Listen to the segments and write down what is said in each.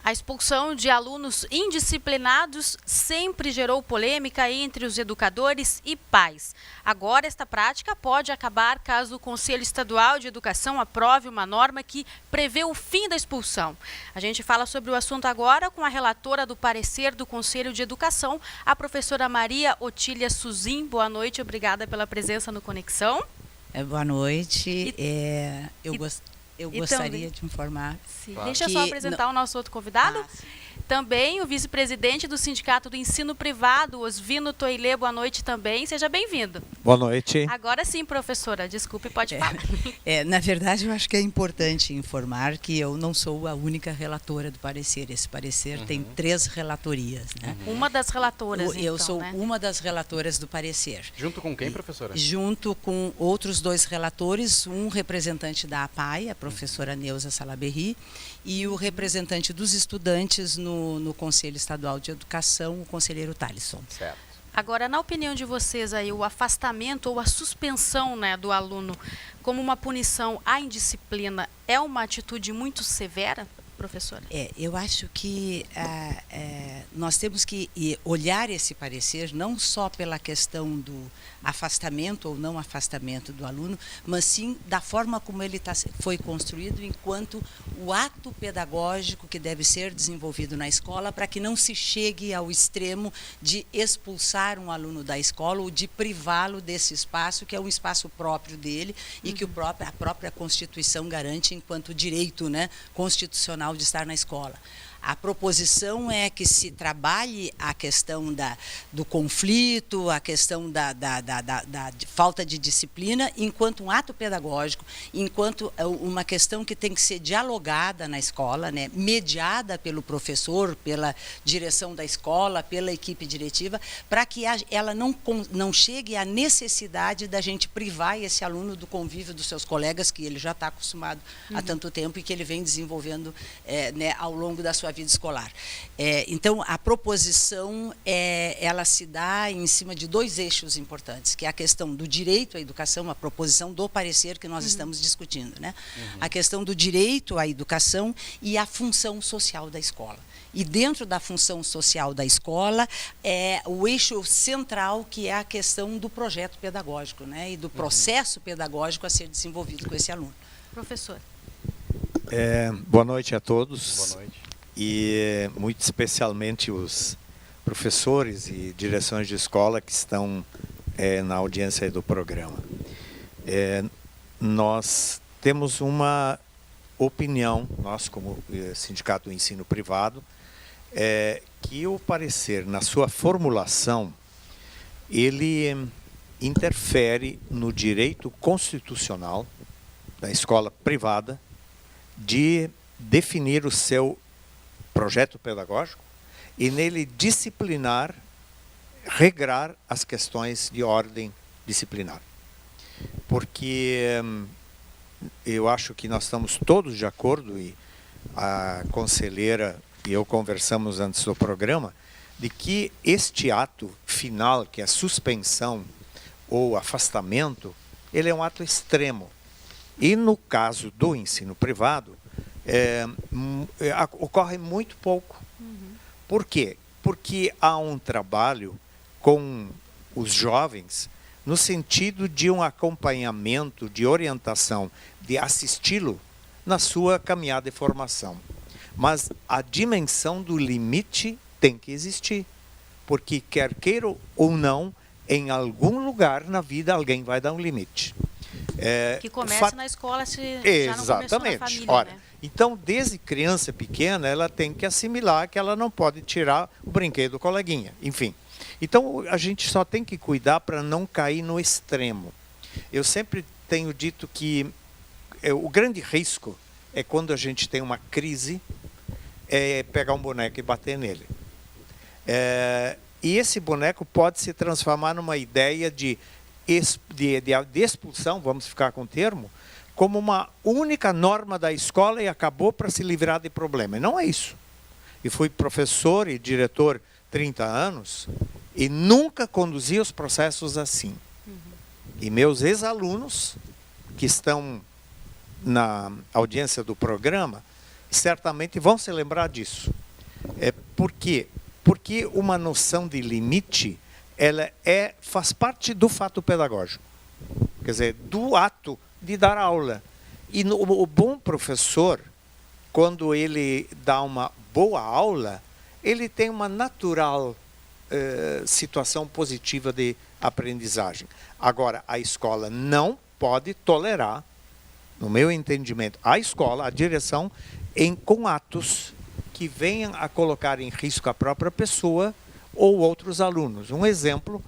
A expulsão de alunos indisciplinados sempre gerou polêmica entre os educadores e pais. Agora, esta prática pode acabar caso o Conselho Estadual de Educação aprove uma norma que prevê o fim da expulsão. A gente fala sobre o assunto agora com a relatora do parecer do Conselho de Educação, a professora Maria Otília Suzin. Boa noite, obrigada pela presença no Conexão. Boa noite. Eu gostaria de informar. Claro. Deixa eu só apresentar o nosso outro convidado. Também o vice-presidente do Sindicato do Ensino Privado, Osvino Toilê. Boa noite também. Seja bem-vindo. Boa noite. Agora sim, professora. Desculpe, pode falar. Na verdade, eu acho que é importante informar que eu não sou a única relatora do parecer. Esse parecer tem 3 relatorias. Né? Uma das relatoras, Eu sou uma das relatoras do parecer. Junto com quem, professora? Junto com outros 2 relatores, um representante da APAI, a professora Neuza Salaberry, e o representante dos estudantes no Conselho Estadual de Educação, o conselheiro Thalisson. Certo. Agora, na opinião de vocês, aí, o afastamento ou a suspensão, né, do aluno como uma punição à indisciplina é uma atitude muito severa, professora? Eu acho que nós temos que olhar esse parecer não só pela questão do afastamento ou não afastamento do aluno, mas sim da forma como ele foi construído enquanto o ato pedagógico que deve ser desenvolvido na escola para que não se chegue ao extremo de expulsar um aluno da escola ou de privá-lo desse espaço, que é um espaço próprio dele e que a própria Constituição garante enquanto direito, né, constitucional de estar na escola. A proposição é que se trabalhe a questão do conflito, a questão da falta de disciplina, enquanto um ato pedagógico, enquanto uma questão que tem que ser dialogada na escola, né, mediada pelo professor, pela direção da escola, pela equipe diretiva, para que ela não chegue à necessidade da gente privar esse aluno do convívio dos seus colegas, que ele já está acostumado há tanto tempo e que ele vem desenvolvendo né, ao longo da sua vida escolar. Então, a proposição, ela se dá em cima de 2 eixos importantes, que é a questão do direito à educação, a proposição do parecer que nós estamos discutindo, né? A questão do direito à educação e a função social da escola. E dentro da função social da escola, o eixo central, que é a questão do projeto pedagógico, né? E do processo pedagógico a ser desenvolvido com esse aluno. Professor. Boa noite a todos. Boa noite. E muito especialmente os professores e direções de escola que estão na audiência do programa. Nós temos uma opinião, nós como Sindicato do Ensino Privado, que o parecer, na sua formulação, ele interfere no direito constitucional da escola privada de definir o seu projeto pedagógico e nele disciplinar, regrar as questões de ordem disciplinar. Porque eu acho que nós estamos todos de acordo, e a conselheira e eu conversamos antes do programa, de que este ato final, que é a suspensão ou afastamento, ele é um ato extremo. E no caso do ensino privado, ocorre muito pouco. Por quê? Porque há um trabalho com os jovens no sentido de um acompanhamento, de orientação, de assisti-lo na sua caminhada de formação. Mas a dimensão do limite tem que existir, porque quer queira ou não, em algum lugar na vida alguém vai dar um limite. Que começa na escola, se já não começou na família, Ora, né? então, desde criança pequena, ela tem que assimilar que ela não pode tirar o brinquedo do coleguinha. Enfim, então a gente só tem que cuidar para não cair no extremo. Eu sempre tenho dito que o grande risco é quando a gente tem uma crise, pegar um boneco e bater nele. E esse boneco pode se transformar numa ideia de expulsão, vamos ficar com o termo, como uma única norma da escola e acabou para se livrar de problema. E não é isso. Eu fui professor e diretor 30 anos e nunca conduzi os processos assim. E meus ex-alunos, que estão na audiência do programa, certamente vão se lembrar disso. Por quê? Porque uma noção de limite, ela faz parte do fato pedagógico. Quer dizer, do ato de dar aula. E o bom professor, quando ele dá uma boa aula, ele tem uma natural situação positiva de aprendizagem. Agora, a escola não pode tolerar, no meu entendimento, a escola, a direção, com atos que venham a colocar em risco a própria pessoa ou outros alunos. Um exemplo,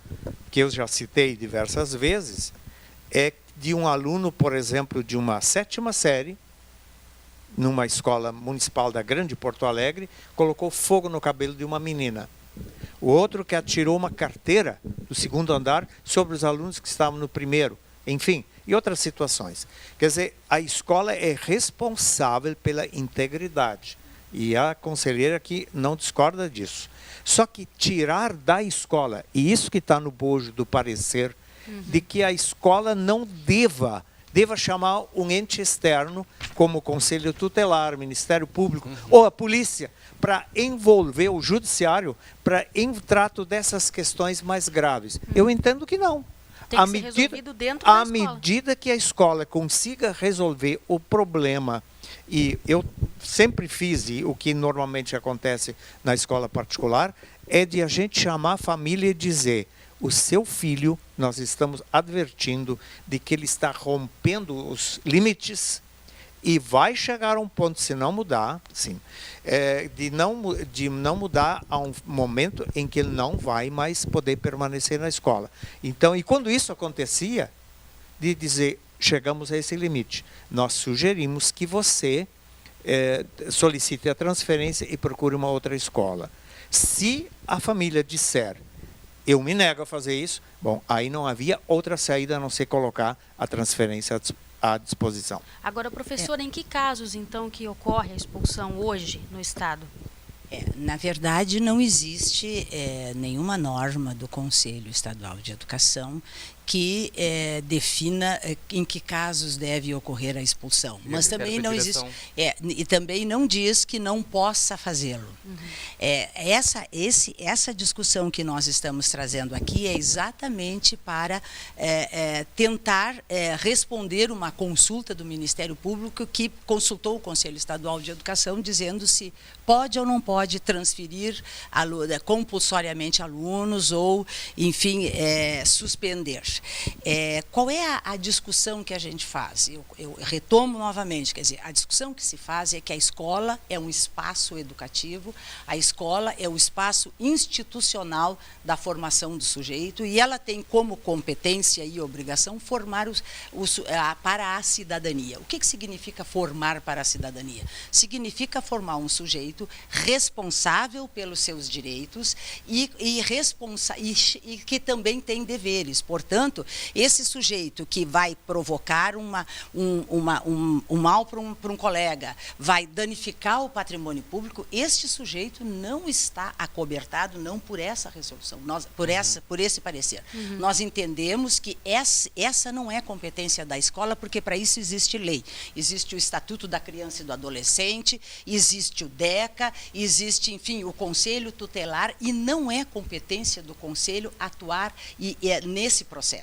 que eu já citei diversas vezes, é de um aluno, por exemplo, de uma 7ª série, numa escola municipal da Grande Porto Alegre, colocou fogo no cabelo de uma menina. O outro que atirou uma carteira do 2º andar sobre os alunos que estavam no 1º. Enfim, e outras situações. Quer dizer, a escola é responsável pela integridade. E a conselheira aqui não discorda disso. Só que tirar da escola, e isso que está no bojo do parecer, de que a escola não deva chamar um ente externo, como o Conselho Tutelar, Ministério Público ou a polícia, para envolver o judiciário para em trato dessas questões mais graves. Eu entendo que não. Tem que ser resolvido dentro da escola. À medida que a escola consiga resolver o problema, e eu sempre fiz, e o que normalmente acontece na escola particular, é de a gente chamar a família e dizer: o seu filho, nós estamos advertindo de que ele está rompendo os limites e vai chegar a um ponto, se não mudar, sim, de não mudar a um momento em que ele não vai mais poder permanecer na escola. Então, e quando isso acontecia, de dizer: chegamos a esse limite, nós sugerimos que você solicite a transferência e procure uma outra escola. Se a família disser: eu me nego a fazer isso, bom, aí não havia outra saída a não ser colocar a transferência à disposição. Agora, professora, em que casos, então, que ocorre a expulsão hoje no Estado? Na verdade, não existe nenhuma norma do Conselho Estadual de Educação que defina em que casos deve ocorrer a expulsão. Mas também não existe, e também não diz que não possa fazê-lo. Essa discussão que nós estamos trazendo aqui é exatamente para tentar responder uma consulta do Ministério Público, que consultou o Conselho Estadual de Educação dizendo se pode ou não pode transferir compulsoriamente alunos ou, enfim, suspender. Qual é a discussão que a gente faz? Eu retomo novamente, quer dizer, a discussão que se faz é que a escola é um espaço educativo, a escola é o espaço institucional da formação do sujeito e ela tem como competência e obrigação formar para a cidadania. O que significa formar para a cidadania? Significa formar um sujeito responsável pelos seus direitos e que também tem deveres. Portanto, esse sujeito que vai provocar um mal para um colega, vai danificar o patrimônio público, este sujeito não está acobertado não por essa resolução, por esse parecer. Nós entendemos que essa não é competência da escola, porque para isso existe lei. Existe o Estatuto da Criança e do Adolescente, existe o DECA, existe, enfim, o Conselho Tutelar, e não é competência do Conselho atuar nesse processo.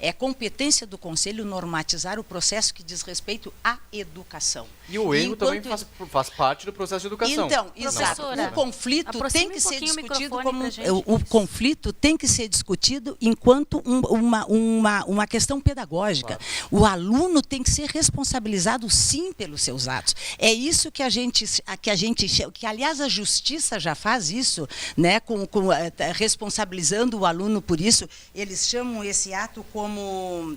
É competência do Conselho normatizar o processo que diz respeito à educação. E o erro também faz parte do processo de educação. Então, exato. O conflito tem que ser discutido como conflito tem que ser discutido enquanto uma questão pedagógica. Claro. O aluno tem que ser responsabilizado, sim, pelos seus atos. É isso que aliás a Justiça já faz isso, né, responsabilizando o aluno por isso. Eles chamam esse ato como,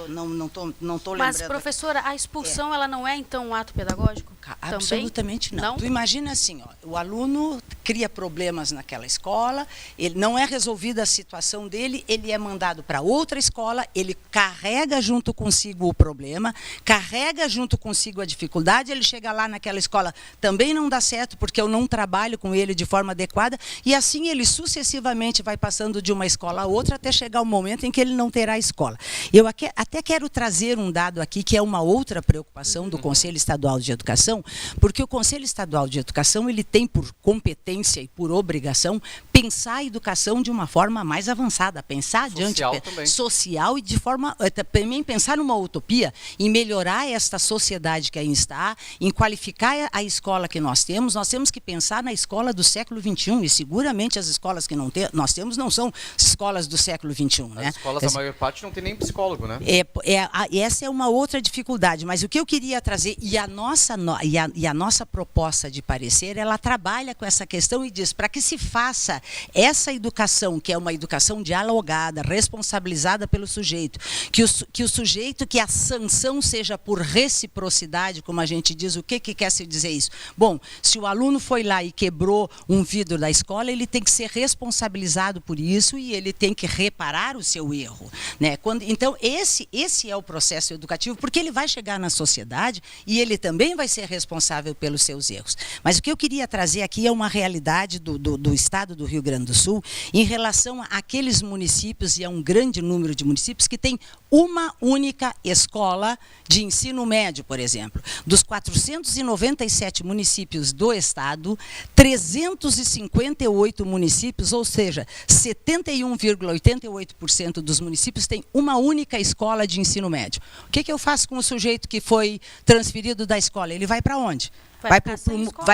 não tô lembrando. Mas, professora, a expulsão ela não é então um ato pedagógico? Absolutamente não. Tu imagina assim, o aluno cria problemas naquela escola, ele não é resolvida a situação dele, ele é mandado para outra escola, ele carrega junto consigo o problema, carrega junto consigo a dificuldade, ele chega lá naquela escola, também não dá certo porque eu não trabalho com ele de forma adequada, e assim ele sucessivamente vai passando de uma escola a outra até chegar o momento momento em que ele não terá escola. Eu até quero trazer um dado aqui, que é uma outra preocupação do Conselho Estadual de Educação, porque o Conselho Estadual de Educação ele tem por competência e por obrigação pensar a educação de uma forma mais avançada, pensar adiante, social e de forma, também pensar numa utopia, em melhorar esta sociedade que aí está, em qualificar a escola que nós temos que pensar na escola do século XXI, e seguramente as escolas que nós temos não são escolas do século XXI. Né? As escolas, a maior parte, não tem nem psicólogo, né? Essa é uma outra dificuldade, mas o que eu queria trazer, e a nossa proposta de parecer, ela trabalha com essa questão e diz, para que se faça essa educação, que é uma educação dialogada, responsabilizada pelo sujeito, que a sanção seja por reciprocidade, como a gente diz. O que quer se dizer isso? Bom, se o aluno foi lá e quebrou um vidro da escola, ele tem que ser responsabilizado por isso e ele tem que reparar o seu erro. Né? Então, esse é o processo educativo, porque ele vai chegar na sociedade e ele também vai ser responsável pelos seus erros. Mas o que eu queria trazer aqui é uma realidade do estado do Rio Grande do Sul em relação àqueles municípios, e a um grande número de municípios, que tem uma única escola de ensino médio, por exemplo. Dos 497 municípios do estado, 358 municípios, ou seja, 71,88% dos municípios têm uma única escola de ensino médio. O que eu faço com o sujeito que foi transferido da escola? Ele vai para onde? Vai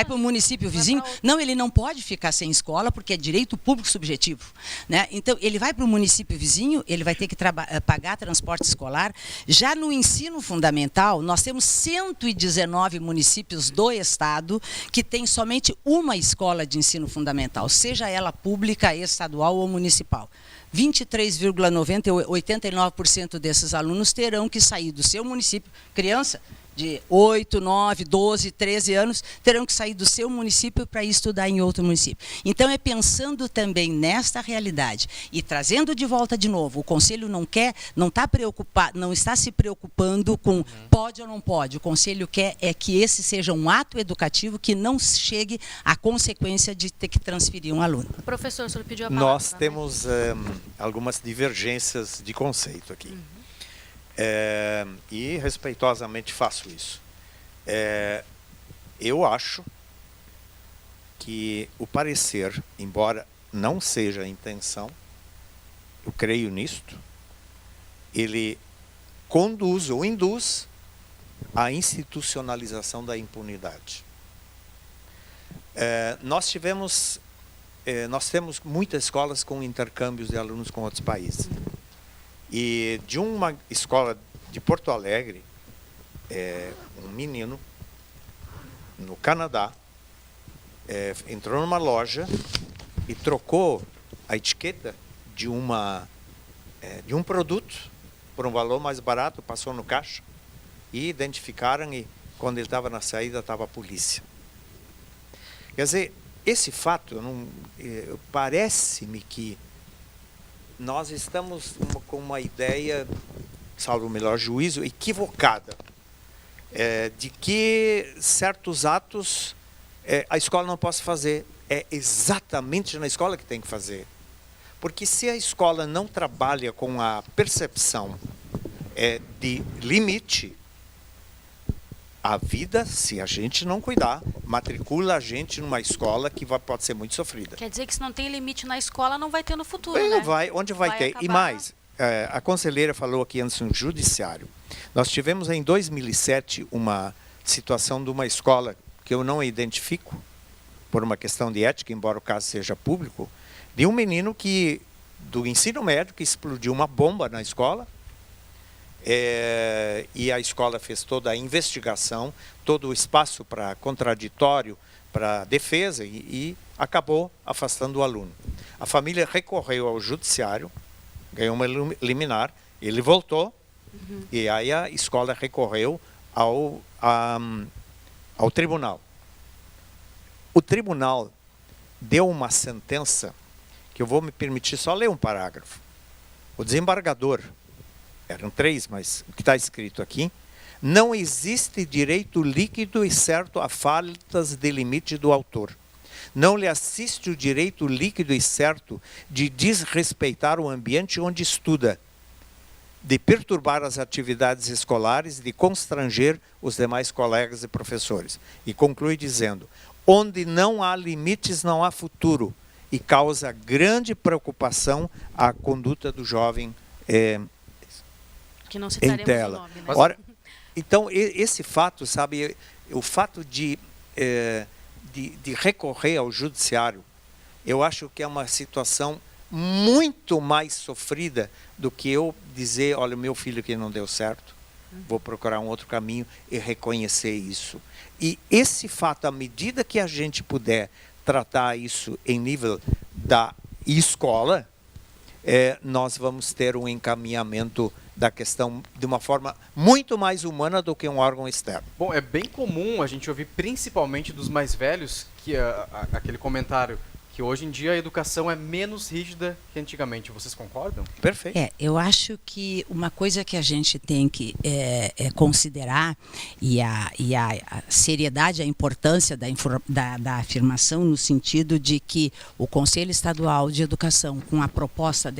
para o município vizinho? Não, ele não pode ficar sem escola, porque é direito público subjetivo. Né? Então, ele vai para o município vizinho, ele vai ter que pagar transporte escolar. Já no ensino fundamental, nós temos 119 municípios do estado que têm somente uma escola de ensino fundamental, seja ela pública, estadual ou municipal. 23,89% desses alunos terão que sair do seu município, criança de 8, 9, 12, 13 anos, terão que sair do seu município para ir estudar em outro município. Então, é pensando também nesta realidade e trazendo de volta de novo, o Conselho não está se preocupando com pode ou não pode. O Conselho quer que esse seja um ato educativo que não chegue à consequência de ter que transferir um aluno. Professor, o senhor pediu a palavra. Nós temos algumas divergências de conceito aqui. E respeitosamente faço isso. Eu acho que o parecer, embora não seja a intenção, eu creio nisto, ele conduz ou induz à institucionalização da impunidade. Nós temos muitas escolas com intercâmbios de alunos com outros países. E de uma escola de Porto Alegre, um menino, no Canadá, entrou numa loja e trocou a etiqueta de um produto por um valor mais barato, passou no caixa e identificaram, e quando ele estava na saída estava a polícia. Quer dizer, esse fato, parece-me que nós estamos com uma ideia, salvo o melhor juízo, equivocada, de que certos atos a escola não pode fazer. É exatamente na escola que tem que fazer. Porque se a escola não trabalha com a percepção de limite, a vida, se a gente não cuidar, matricula a gente numa escola que pode ser muito sofrida. Quer dizer que se não tem limite na escola, não vai ter no futuro, né? Onde vai ter? Acabar... E mais, a conselheira falou aqui antes no judiciário. Nós tivemos em 2007 uma situação de uma escola que eu não identifico, por uma questão de ética, embora o caso seja público, de um menino do ensino médio, que explodiu uma bomba na escola, e a escola fez toda a investigação, todo o espaço para contraditório, para defesa, e acabou afastando o aluno. A família recorreu ao judiciário, ganhou uma liminar, ele voltou, e aí a escola recorreu ao tribunal. O tribunal deu uma sentença, que eu vou me permitir só ler um parágrafo. O desembargador, eram 3, mas o que está escrito aqui, não existe direito líquido e certo a faltas de limite do autor. não lhe assiste o direito líquido e certo de desrespeitar o ambiente onde estuda, de perturbar as atividades escolares, de constranger os demais colegas e professores. E conclui dizendo: onde não há limites, não há futuro, e causa grande preocupação a conduta do jovem Que não em citaremos tela. o nome, né? Ora, então, esse fato, sabe, o fato de recorrer ao judiciário, eu acho que é uma situação muito mais sofrida do que eu dizer, olha, meu filho que não deu certo, vou procurar um outro caminho e reconhecer isso. E esse fato, à medida que a gente puder tratar isso em nível da escola, nós vamos ter um encaminhamento da questão de uma forma muito mais humana do que um órgão externo. Bom, é bem comum a gente ouvir, principalmente dos mais velhos, que aquele comentário que hoje em dia a educação é menos rígida que antigamente. Vocês concordam? Perfeito. Eu acho que uma coisa que a gente tem que considerar, e a seriedade, a importância da afirmação, no sentido de que o Conselho Estadual de Educação, com a proposta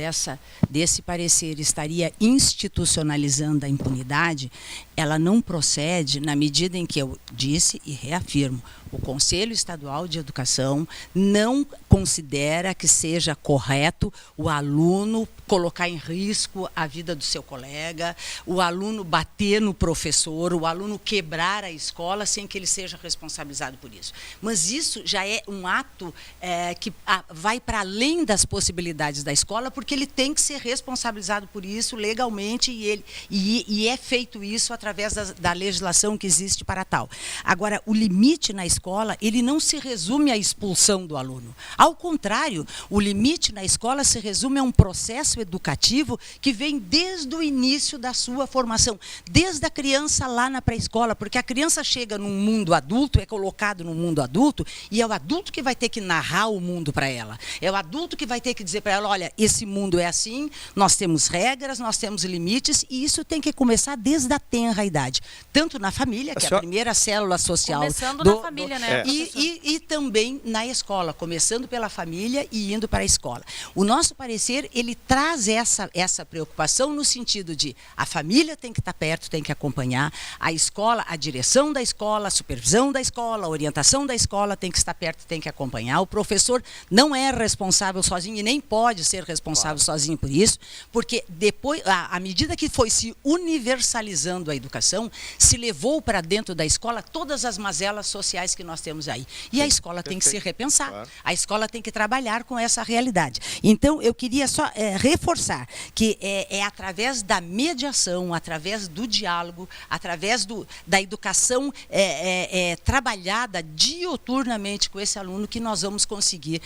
desse parecer, estaria institucionalizando a impunidade, ela não procede na medida em que eu disse e reafirmo: o Conselho Estadual de Educação não considera que seja correto o aluno colocar em risco a vida do seu colega, o aluno bater no professor, o aluno quebrar a escola sem que ele seja responsabilizado por isso. Mas isso já é um ato que vai para além das possibilidades da escola, porque ele tem que ser responsabilizado por isso legalmente e é feito isso através da legislação que existe para tal. Agora, o limite na escola, ele não se resume à expulsão do aluno. Ao contrário, o limite na escola se resume a um processo educativo que vem desde o início da sua formação, desde a criança lá na pré-escola, porque a criança chega num mundo adulto, é colocado no mundo adulto, e é o adulto que vai ter que narrar o mundo para ela. É o adulto que vai ter que dizer para ela: olha, esse mundo é assim, nós temos regras, nós temos limites, e isso tem que começar desde a tenra idade. Tanto na família, que é a primeira célula social. Começando na família, né? E também na escola, começando pela família e indo para a escola. O nosso parecer, ele traz essa preocupação no sentido de a família tem que estar perto, tem que acompanhar, a escola, a direção da escola, a supervisão da escola, a orientação da escola tem que estar perto, tem que acompanhar. O professor não é responsável sozinho e nem pode ser responsável sozinho por isso, porque depois, à medida que foi se universalizando a educação, se levou para dentro da escola todas as mazelas sociais que nós temos aí. E a escola tem que se repensar, a escola tem que trabalhar com essa realidade. Então, eu queria só reforçar que é através da mediação, através do diálogo, através da educação trabalhada diuturnamente com esse aluno, que nós vamos conseguir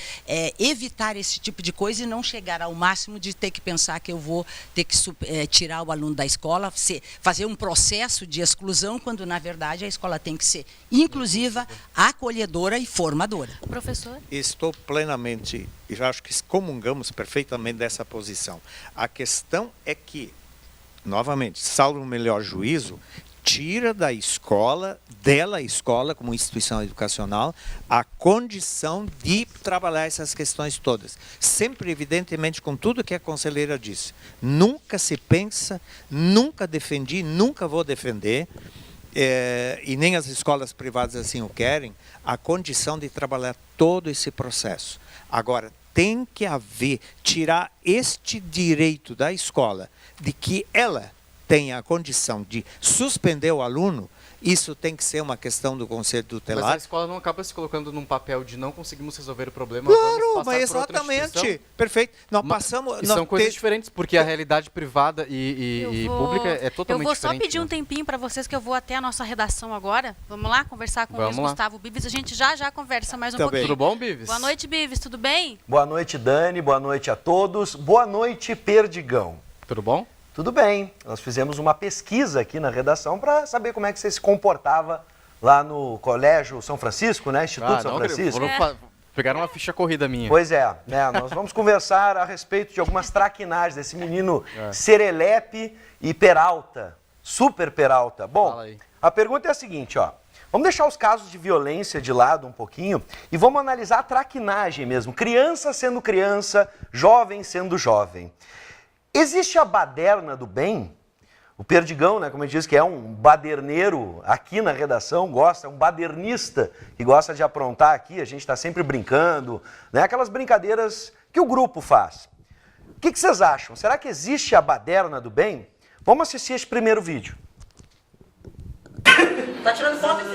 evitar esse tipo de coisa e não chegar ao máximo de ter que pensar que eu vou ter que tirar o aluno da escola, fazer um processo de exclusão, quando, na verdade, a escola tem que ser inclusiva, acolhedora e formadora. Professor? Estou plenamente, e já acho que comungamos perfeitamente dessa posição. A questão é que, novamente, salvo o melhor juízo, tira da escola, dela escola, como instituição educacional, a condição de trabalhar essas questões todas. Sempre, evidentemente, com tudo que a conselheira disse. Nunca se pensa, nunca defendi, nunca vou defender, e nem as escolas privadas assim o querem, a condição de trabalhar todo esse processo. Agora, tem que haver, tirar este direito da escola, de que ela tenha a condição de suspender o aluno, isso tem que ser uma questão do Conselho Tutelar. Mas a escola não acaba se colocando num papel de não conseguimos resolver o problema. Claro, mas exatamente. Perfeito. Nós passamos. São coisas diferentes, porque a realidade privada e pública é totalmente diferente. Eu vou só pedir um tempinho para vocês, que eu vou até a nossa redação agora. Vamos lá conversar com o Luiz Gustavo Bives. A gente já conversa mais um pouquinho. Tudo bom, Bives? Boa noite, Bives. Tudo bem? Boa noite, Dani. Boa noite a todos. Boa noite, Perdigão. Tudo bom? Tudo bem. Nós fizemos uma pesquisa aqui na redação para saber como é que você se comportava lá no Colégio São Francisco, né? Instituto São Francisco. Pegaram uma ficha corrida minha. Pois é, né? Nós vamos conversar a respeito de algumas traquinagens desse menino Serelepe e Peralta, Super Peralta. Bom, a pergunta é a seguinte, ó. Vamos deixar os casos de violência de lado um pouquinho e vamos analisar a traquinagem mesmo. Criança sendo criança, jovem sendo jovem. Existe a baderna do bem? O Perdigão, né, como eu disse, que é um baderneiro aqui na redação, é um badernista que gosta de aprontar aqui, a gente está sempre brincando, né, aquelas brincadeiras que o grupo faz. O que vocês acham? Será que existe a baderna do bem? Vamos assistir esse primeiro vídeo. Tá tirando foto aqui.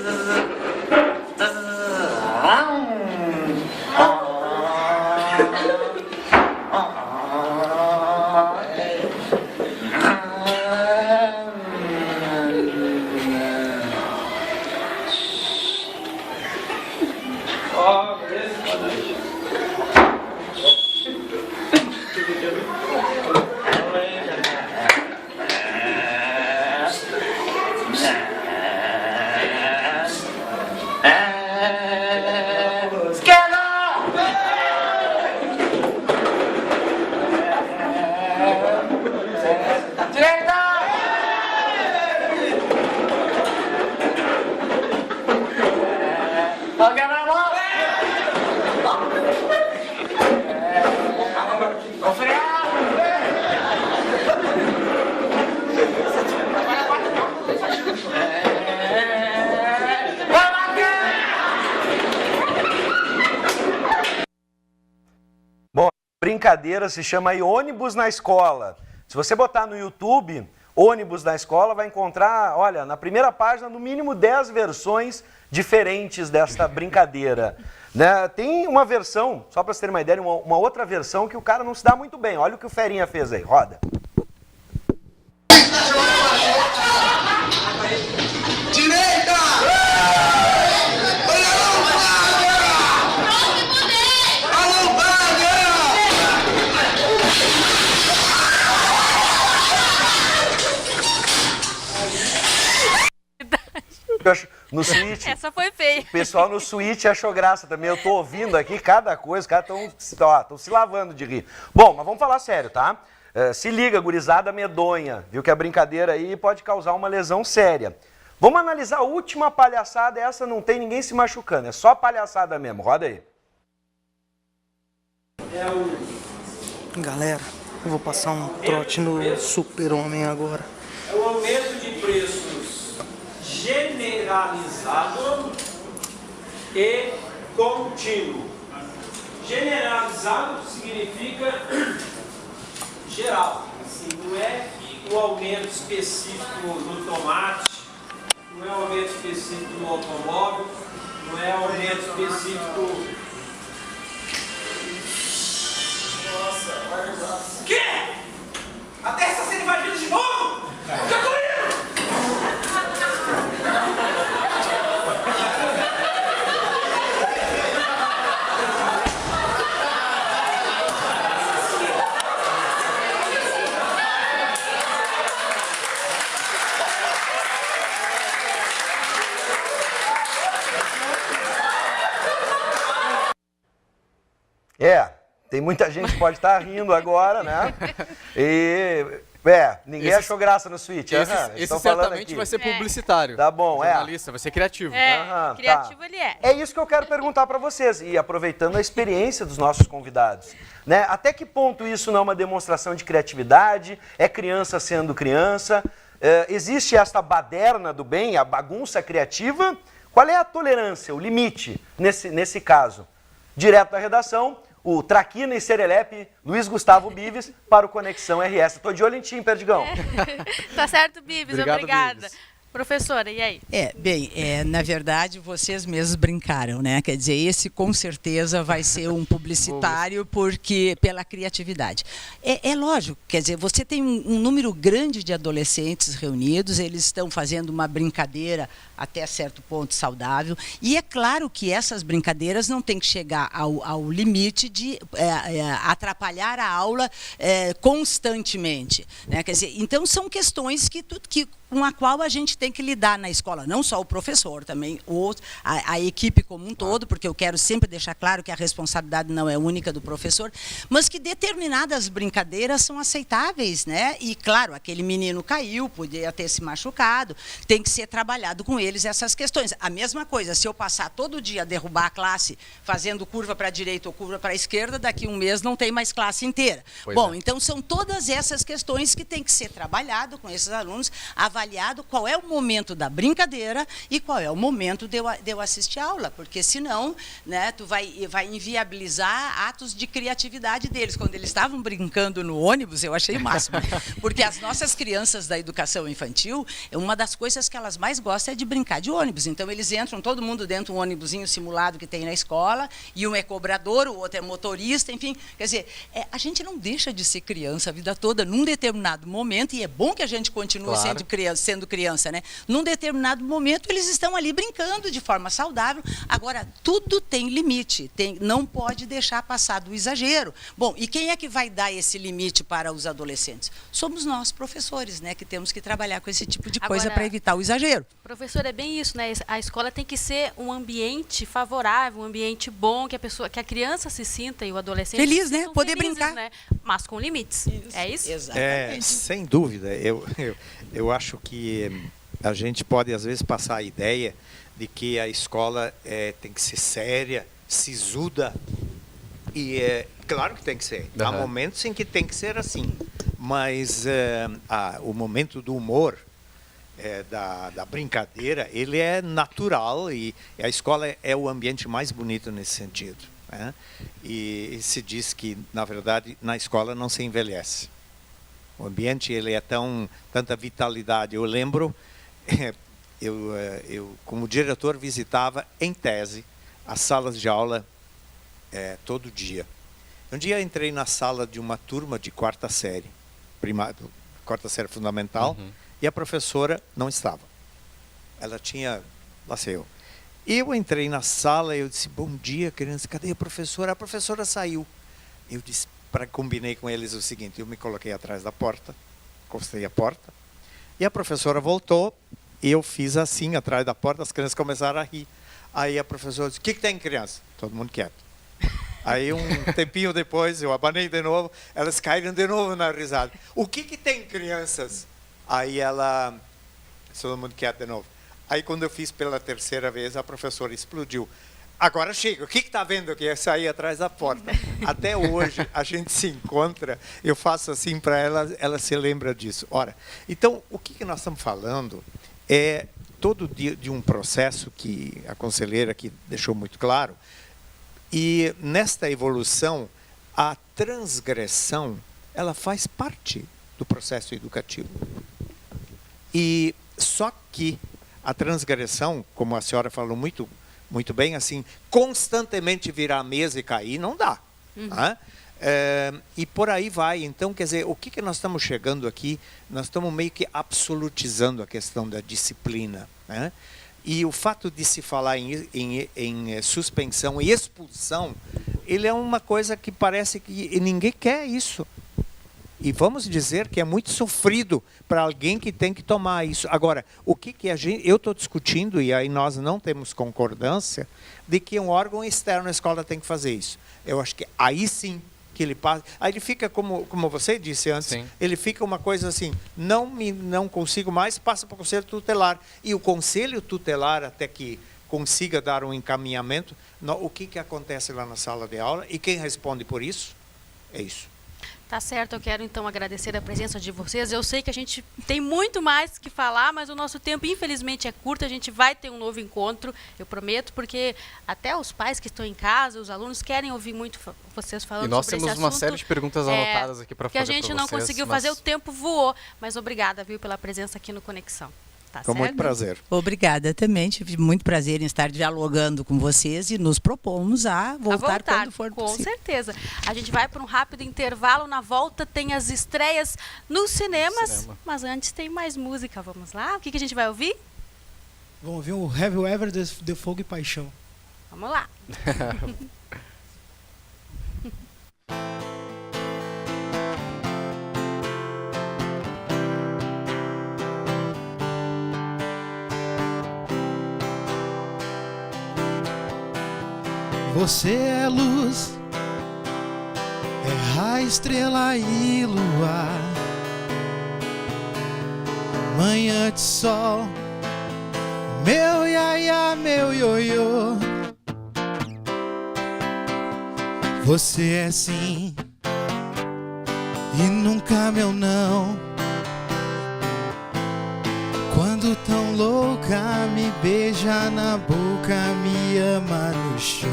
Brincadeira se chama aí ônibus na escola. Se você botar no YouTube, ônibus na escola, vai encontrar, olha, na primeira página, no mínimo 10 versões diferentes desta brincadeira. Né? Tem uma versão, só para vocês terem uma ideia, uma outra versão que o cara não se dá muito bem. Olha o que o Ferinha fez aí, roda. Direita! No Switch, Essa foi feia. o pessoal no Switch achou graça também. Eu tô ouvindo aqui cada coisa, os caras estão se lavando de rir. Bom, mas vamos falar sério, tá? Se liga, gurizada medonha, viu que a brincadeira aí pode causar uma lesão séria. Vamos analisar a última palhaçada, essa não tem ninguém se machucando, é só palhaçada mesmo, roda aí. Galera, eu vou passar um trote no Super-Homem agora. É o aumento de preços generalizado e contínuo. Generalizado significa geral. Assim, não é um aumento específico no tomate, não é um aumento específico no automóvel, não é um aumento específico... Nossa, o quê? Até essa cena vai vir de novo? Eu tô indo! Tem muita gente que pode estar rindo agora, né? E, ninguém achou graça no Switch. Esse certamente vai ser publicitário. Tá bom, jornalista, vai ser criativo. Criativo ele é. É isso que eu quero perguntar para vocês, e aproveitando a experiência dos nossos convidados. Né? Até que ponto isso não é uma demonstração de criatividade? É criança sendo criança? Existe esta baderna do bem, a bagunça criativa? Qual é a tolerância, o limite nesse caso? Direto da redação, o Traquina e Serelepe, Luiz Gustavo Bives, para o Conexão RS. Estou de olho em ti, Perdigão. Tá certo, Bives, obrigada. Bives. Professora, e aí? Na verdade, vocês mesmos brincaram, né? Quer dizer, esse com certeza vai ser um publicitário porque pela criatividade. É lógico, quer dizer, você tem um número grande de adolescentes reunidos, eles estão fazendo uma brincadeira até certo ponto saudável, e é claro que essas brincadeiras não têm que chegar ao limite de atrapalhar a aula constantemente, né? Quer dizer, então são questões com a qual a gente tem tem que lidar na escola, não só o professor, também a equipe como um todo, porque eu quero sempre deixar claro que a responsabilidade não é única do professor, mas que determinadas brincadeiras são aceitáveis, né? E, claro, aquele menino caiu, podia ter se machucado, tem que ser trabalhado com eles essas questões. A mesma coisa, se eu passar todo dia a derrubar a classe, fazendo curva para a direita ou curva para a esquerda, daqui um mês não tem mais classe inteira. Bom, então são todas essas questões que tem que ser trabalhado com esses alunos, avaliado qual é o momento da brincadeira e qual é o momento de eu assistir a aula, porque senão, né, tu vai inviabilizar atos de criatividade deles. Quando eles estavam brincando no ônibus, eu achei o máximo, porque as nossas crianças da educação infantil, uma das coisas que elas mais gostam é de brincar de ônibus. Então eles entram, todo mundo dentro de um ônibusinho simulado que tem na escola, e um é cobrador, o outro é motorista, enfim. Quer dizer, a gente não deixa de ser criança a vida toda, num determinado momento, e é bom que a gente continue sendo criança, né? Num determinado momento, eles estão ali brincando de forma saudável. Agora, tudo tem limite, não pode deixar passar do exagero. Bom, e quem é que vai dar esse limite para os adolescentes? Somos nós, professores, né? Que temos que trabalhar com esse tipo de coisa para evitar o exagero. Professor, é bem isso, né? A escola tem que ser um ambiente favorável, um ambiente bom, que a criança se sinta e o adolescente feliz, né? Poder felizes, brincar, né? Mas com limites. É isso? Exatamente. Sem dúvida. Eu acho que a gente pode às vezes passar a ideia de que a escola tem que ser séria, sisuda, e claro que tem que ser. Há momentos em que tem que ser assim, mas o momento do humor, da brincadeira, ele é natural, e a escola é o ambiente mais bonito nesse sentido, né? E se diz que, na verdade, na escola não se envelhece. O ambiente, ele é tanta vitalidade. Eu lembro, eu como diretor visitava em tese as salas de aula todo dia. Um dia entrei na sala de uma turma de quarta série fundamental, e a professora não estava. Ela tinha, lá sei eu. Eu entrei na sala e eu disse, bom dia, criança, cadê a professora? A professora saiu. Eu disse, combinei com eles o seguinte, eu me coloquei atrás da porta, encostei a porta, e a professora voltou, e eu fiz assim, atrás da porta, as crianças começaram a rir. Aí a professora disse, o que tem, criança? Todo mundo quieto. Aí um tempinho depois, eu abanei de novo, elas caíram de novo na risada. O que tem, crianças? Aí todo mundo quieto de novo. Aí quando eu fiz pela terceira vez, a professora explodiu. Agora chega, o que está vendo que ia sair atrás da porta? Até hoje a gente se encontra, eu faço assim para ela se lembra disso. Ora, então o que nós estamos falando é todo dia de um processo que a conselheira aqui deixou muito claro, e nesta evolução, a transgressão, ela faz parte do processo educativo. E só que a transgressão, como a senhora falou muito, muito bem, assim, constantemente virar a mesa e cair, não dá. Né? E por aí vai. Então, quer dizer, o que nós estamos chegando aqui? Nós estamos meio que absolutizando a questão da disciplina, né? E o fato de se falar em suspensão e expulsão, ele é uma coisa que parece que ninguém quer isso. E vamos dizer que é muito sofrido para alguém que tem que tomar isso. Agora, o que eu estou discutindo, e aí nós não temos concordância, de que um órgão externo à escola tem que fazer isso. Eu acho que aí sim que ele passa. Aí ele fica, como você disse antes, ele fica uma coisa assim, não consigo mais, passa para o conselho tutelar. E o conselho tutelar, até que consiga dar um encaminhamento, o que acontece lá na sala de aula, e quem responde por isso, é isso. Tá certo, eu quero então agradecer a presença de vocês. Eu sei que a gente tem muito mais que falar, mas o nosso tempo infelizmente é curto. A gente vai ter um novo encontro, eu prometo, porque até os pais que estão em casa, os alunos querem ouvir muito vocês falando sobre esse assunto. E nós temos uma série de perguntas anotadas aqui para fazer. Que a gente não conseguiu fazer, o tempo voou. Mas obrigada, viu, pela presença aqui no Conexão. Tá com certo? muito prazer. Obrigada também, tive muito prazer em estar dialogando com vocês e nos propomos a voltar quando for possível. Com certeza. A gente vai para um rápido intervalo, na volta tem as estreias nos cinemas, mas antes tem mais música, vamos lá? O que a gente vai ouvir? Vamos ouvir o Have You Ever de Fogo e Paixão. Vamos lá. Você é luz, é a estrela e luar, manhã de sol, meu iaia, meu ioiô. Você é sim e nunca meu não. Quando tão louca me beija na boca, me ama no chão.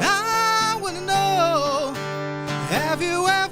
I wanna know, have you ever